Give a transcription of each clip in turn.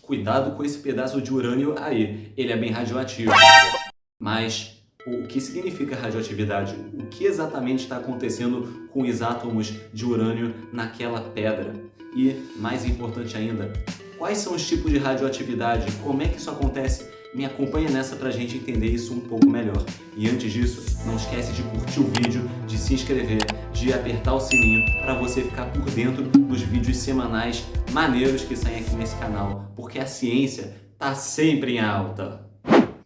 cuidado com esse pedaço de urânio aí, ele é bem radioativo. Mas o que significa radioatividade? O que exatamente está acontecendo com os átomos de urânio naquela pedra? E, mais importante ainda, quais são os tipos de radioatividade? Como é que isso acontece? Me acompanha nessa pra gente entender isso um pouco melhor. E antes disso, não esquece de curtir o vídeo, de se inscrever, de apertar o sininho para você ficar por dentro dos vídeos semanais maneiros que saem aqui nesse canal, porque a ciência tá sempre em alta.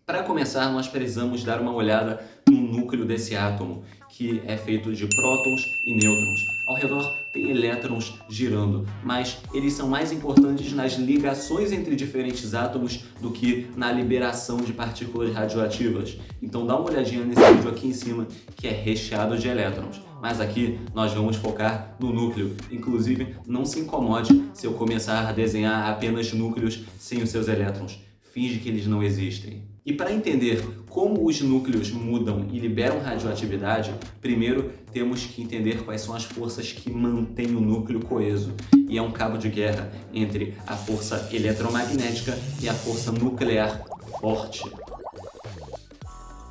Para começar, nós precisamos dar uma olhada no núcleo desse átomo, que é feito de prótons e nêutrons. Ao redor tem elétrons girando, mas eles são mais importantes nas ligações entre diferentes átomos do que na liberação de partículas radioativas. Então dá uma olhadinha nesse vídeo aqui em cima, que é recheado de elétrons. Mas aqui nós vamos focar no núcleo. Inclusive, não se incomode se eu começar a desenhar apenas núcleos sem os seus elétrons. Finge que eles não existem. E para entender como os núcleos mudam e liberam radioatividade, primeiro temos que entender quais são as forças que mantêm o núcleo coeso. E é um cabo de guerra entre a força eletromagnética e a força nuclear forte.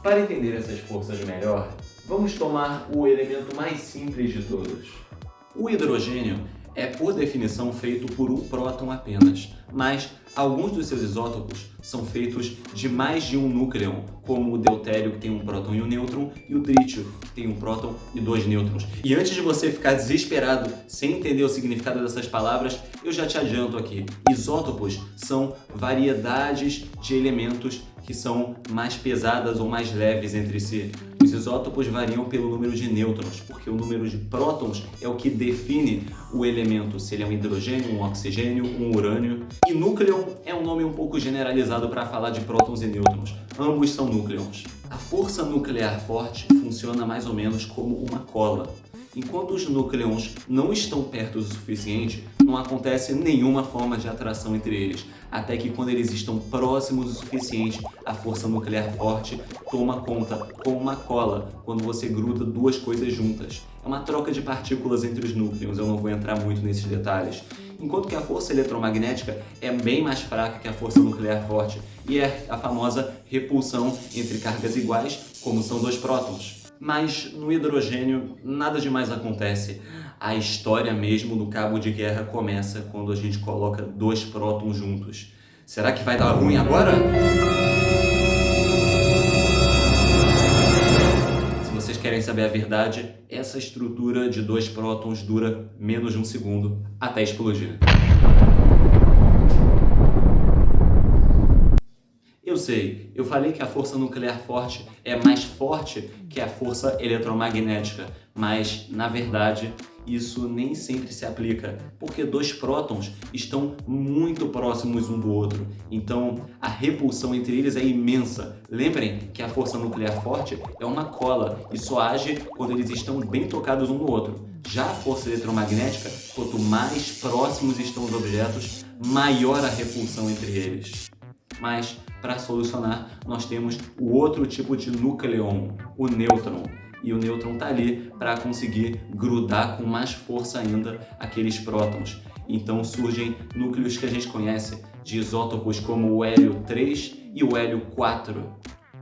Para entender essas forças melhor, vamos tomar o elemento mais simples de todos. O hidrogênio é, por definição, feito por um próton apenas, mas alguns dos seus isótopos são feitos de mais de um núcleo, como o deutério, que tem um próton e um nêutron, e o trítio, que tem um próton e dois nêutrons. E antes de você ficar desesperado sem entender o significado dessas palavras, eu já te adianto aqui. Isótopos são variedades de elementos que são mais pesadas ou mais leves entre si. Os isótopos variam pelo número de nêutrons, porque o número de prótons é o que define o elemento, se ele é um hidrogênio, um oxigênio, um urânio. E núcleo é um nome um pouco generalizado para falar de prótons e nêutrons. Ambos são núcleons. A força nuclear forte funciona mais ou menos como uma cola. Enquanto os núcleons não estão perto o suficiente, não acontece nenhuma forma de atração entre eles, até que quando eles estão próximos o suficiente, a força nuclear forte toma conta, como uma cola, quando você gruda duas coisas juntas. É uma troca de partículas entre os núcleos, eu não vou entrar muito nesses detalhes. Enquanto que a força eletromagnética é bem mais fraca que a força nuclear forte, e é a famosa repulsão entre cargas iguais, como são dois prótons. Mas no hidrogênio nada demais acontece. A história mesmo do cabo de guerra começa quando a gente coloca dois prótons juntos. Será que vai dar ruim agora? Se vocês querem saber a verdade, essa estrutura de dois prótons dura menos de um segundo até explodir. Eu sei, eu falei que a força nuclear forte é mais forte que a força eletromagnética, mas, na verdade, isso nem sempre se aplica, porque dois prótons estão muito próximos um do outro, então a repulsão entre eles é imensa. Lembrem que a força nuclear forte é uma cola e só age quando eles estão bem tocados um no outro. Já a força eletromagnética, quanto mais próximos estão os objetos, maior a repulsão entre eles. Mas, para solucionar, nós temos o outro tipo de núcleon, o nêutron. E o nêutron está ali para conseguir grudar com mais força ainda aqueles prótons. Então surgem núcleos que a gente conhece de isótopos como o hélio 3 e o hélio 4.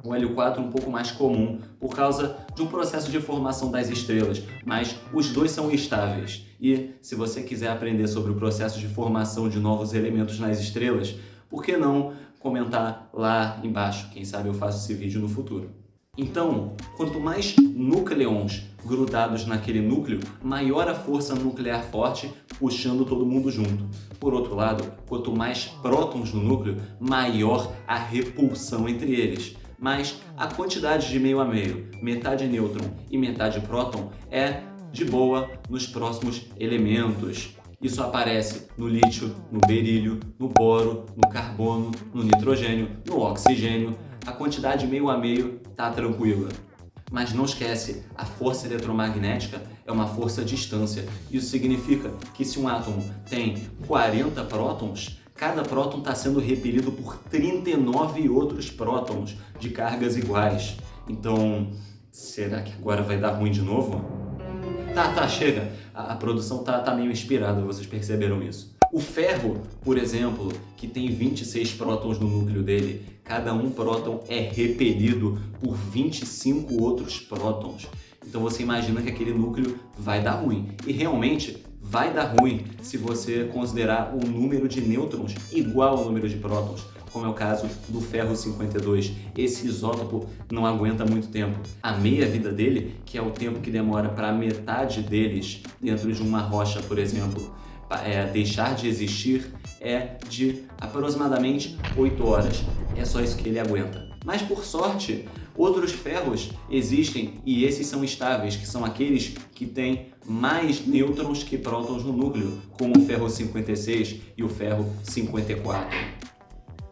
O hélio 4 é um pouco mais comum por causa de um processo de formação das estrelas, mas os dois são estáveis. E se você quiser aprender sobre o processo de formação de novos elementos nas estrelas, por que não comentar lá embaixo? Quem sabe eu faço esse vídeo no futuro. Então, quanto mais núcleons grudados naquele núcleo, maior a força nuclear forte puxando todo mundo junto. Por outro lado, quanto mais prótons no núcleo, maior a repulsão entre eles. Mas a quantidade de meio a meio, metade nêutron e metade próton, é de boa nos próximos elementos. Isso aparece no lítio, no berílio, no boro, no carbono, no nitrogênio, no oxigênio. A quantidade meio a meio está tranquila. Mas não esquece, a força eletromagnética é uma força à distância. Isso significa que se um átomo tem 40 prótons, cada próton está sendo repelido por 39 outros prótons de cargas iguais. Então, será que agora vai dar ruim de novo? Tá, chega. A produção tá meio inspirada, vocês perceberam isso. O ferro, por exemplo, que tem 26 prótons no núcleo dele, cada um próton é repelido por 25 outros prótons. Então você imagina que aquele núcleo vai dar ruim. E realmente vai dar ruim se você considerar o número de nêutrons igual ao número de prótons, como é o caso do ferro 52. Esse isótopo não aguenta muito tempo. A meia-vida dele, que é o tempo que demora para metade deles dentro de uma rocha, por exemplo, deixar de existir, é de aproximadamente 8 horas. É só isso que ele aguenta. Mas por sorte, outros ferros existem e esses são estáveis, que são aqueles que têm mais nêutrons que prótons no núcleo, como o ferro 56 e o ferro 54.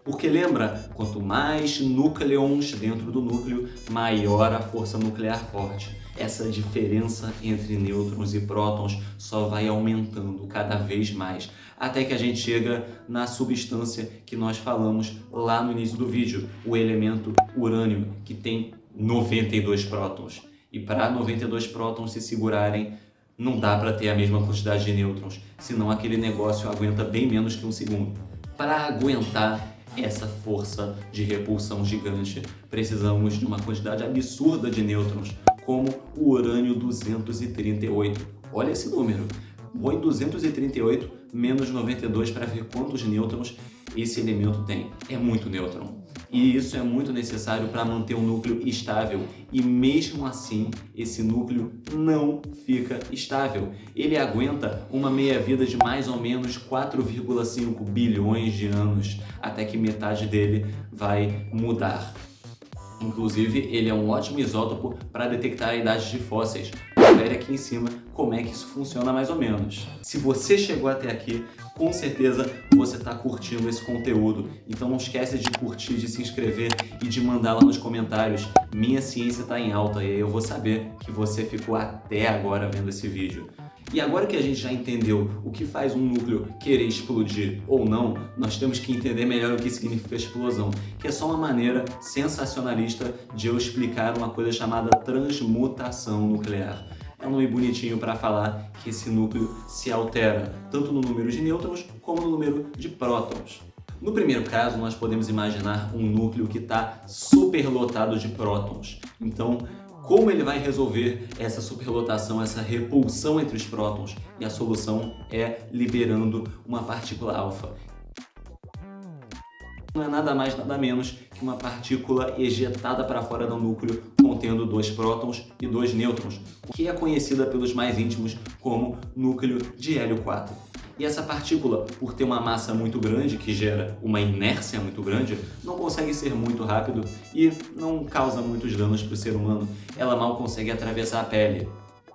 Porque lembra, quanto mais núcleons dentro do núcleo, maior a força nuclear forte. Essa diferença entre nêutrons e prótons só vai aumentando cada vez mais, até que a gente chega na substância que nós falamos lá no início do vídeo, o elemento urânio, que tem 92 prótons. E para 92 prótons se segurarem, não dá para ter a mesma quantidade de nêutrons, senão aquele negócio aguenta bem menos que um segundo. Para aguentar essa força de repulsão gigante, precisamos de uma quantidade absurda de nêutrons, como o urânio 238. Olha esse número. Põe 238 menos 92 para ver quantos nêutrons esse elemento tem. É muito nêutron. E isso é muito necessário para manter um núcleo estável. E mesmo assim, esse núcleo não fica estável. Ele aguenta uma meia-vida de mais ou menos 4,5 bilhões de anos, até que metade dele vai mudar. Inclusive, ele é um ótimo isótopo para detectar a idade de fósseis. Confere aqui em cima como é que isso funciona mais ou menos. Se você chegou até aqui, com certeza você está curtindo esse conteúdo. Então não esquece de curtir, de se inscrever e de mandar lá nos comentários. Minha ciência está em alta e aí eu vou saber que você ficou até agora vendo esse vídeo. E agora que a gente já entendeu o que faz um núcleo querer explodir ou não, nós temos que entender melhor o que significa explosão, que é só uma maneira sensacionalista de eu explicar uma coisa chamada transmutação nuclear. É um nome bonitinho para falar que esse núcleo se altera tanto no número de nêutrons como no número de prótons. No primeiro caso, nós podemos imaginar um núcleo que está superlotado de prótons. Então, como ele vai resolver essa superlotação, essa repulsão entre os prótons? E a solução é liberando uma partícula alfa. Não é nada mais, nada menos que uma partícula ejetada para fora do núcleo contendo 2 prótons e 2 nêutrons, que é conhecida pelos mais íntimos como núcleo de hélio 4. E essa partícula, por ter uma massa muito grande, que gera uma inércia muito grande, não consegue ser muito rápido e não causa muitos danos para o ser humano. Ela mal consegue atravessar a pele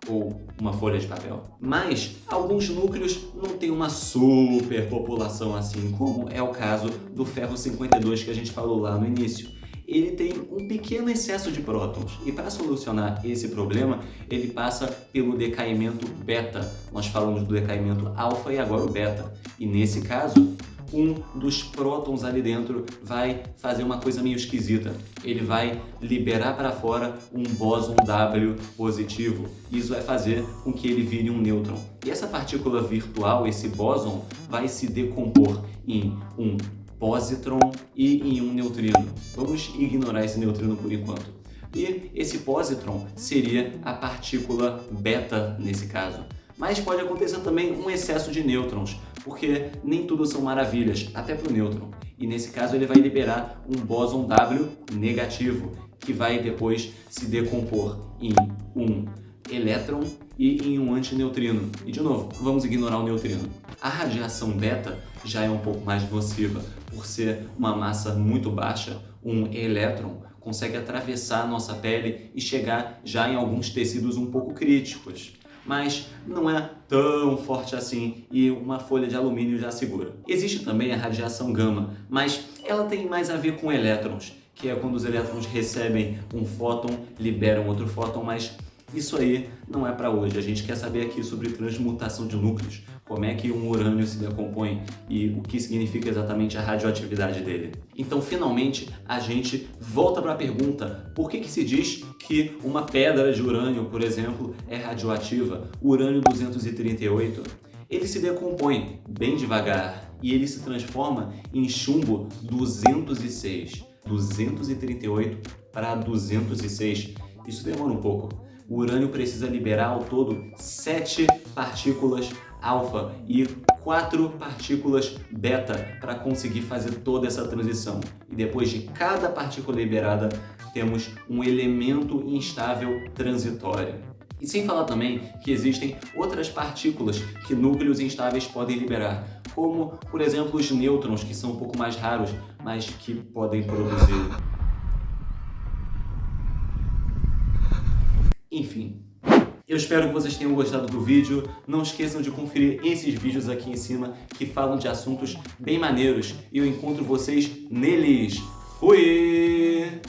ou uma folha de papel. Mas alguns núcleos não têm uma superpopulação assim, como é o caso do ferro 52 que a gente falou lá no início. Ele tem um pequeno excesso de prótons e para solucionar esse problema ele passa pelo decaimento beta. Nós falamos do decaimento alfa e agora o beta. E nesse caso, um dos prótons ali dentro vai fazer uma coisa meio esquisita. Ele vai liberar para fora um bóson W positivo. Isso vai fazer com que ele vire um nêutron. E essa partícula virtual, esse bóson, vai se decompor em um pósitron e em um neutrino. Vamos ignorar esse neutrino por enquanto. E esse pósitron seria a partícula beta nesse caso. Mas pode acontecer também um excesso de nêutrons, porque nem tudo são maravilhas, até para o nêutron. E nesse caso ele vai liberar um bóson W negativo, que vai depois se decompor em um elétron e em um antineutrino. E de novo, vamos ignorar o neutrino. A radiação beta já é um pouco mais nociva, por ser uma massa muito baixa. Um elétron consegue atravessar a nossa pele e chegar já em alguns tecidos um pouco críticos. Mas não é tão forte assim e uma folha de alumínio já segura. Existe também a radiação gama, mas ela tem mais a ver com elétrons, que é quando os elétrons recebem um fóton, liberam outro fóton, mas isso aí não é para hoje. A gente quer saber aqui sobre transmutação de núcleos, como é que um urânio se decompõe e o que significa exatamente a radioatividade dele. Então, finalmente, a gente volta para a pergunta: por que se diz que uma pedra de urânio, por exemplo, é radioativa? O urânio 238, ele se decompõe bem devagar e ele se transforma em chumbo 206. 238 para 206. Isso demora um pouco. O urânio precisa liberar ao todo 7 partículas alfa e 4 partículas beta para conseguir fazer toda essa transição. E depois de cada partícula liberada, temos um elemento instável transitório. E sem falar também que existem outras partículas que núcleos instáveis podem liberar, como, por exemplo, os nêutrons, que são um pouco mais raros, mas que podem produzir. Enfim, eu espero que vocês tenham gostado do vídeo. Não esqueçam de conferir esses vídeos aqui em cima que falam de assuntos bem maneiros e eu encontro vocês neles. Fui!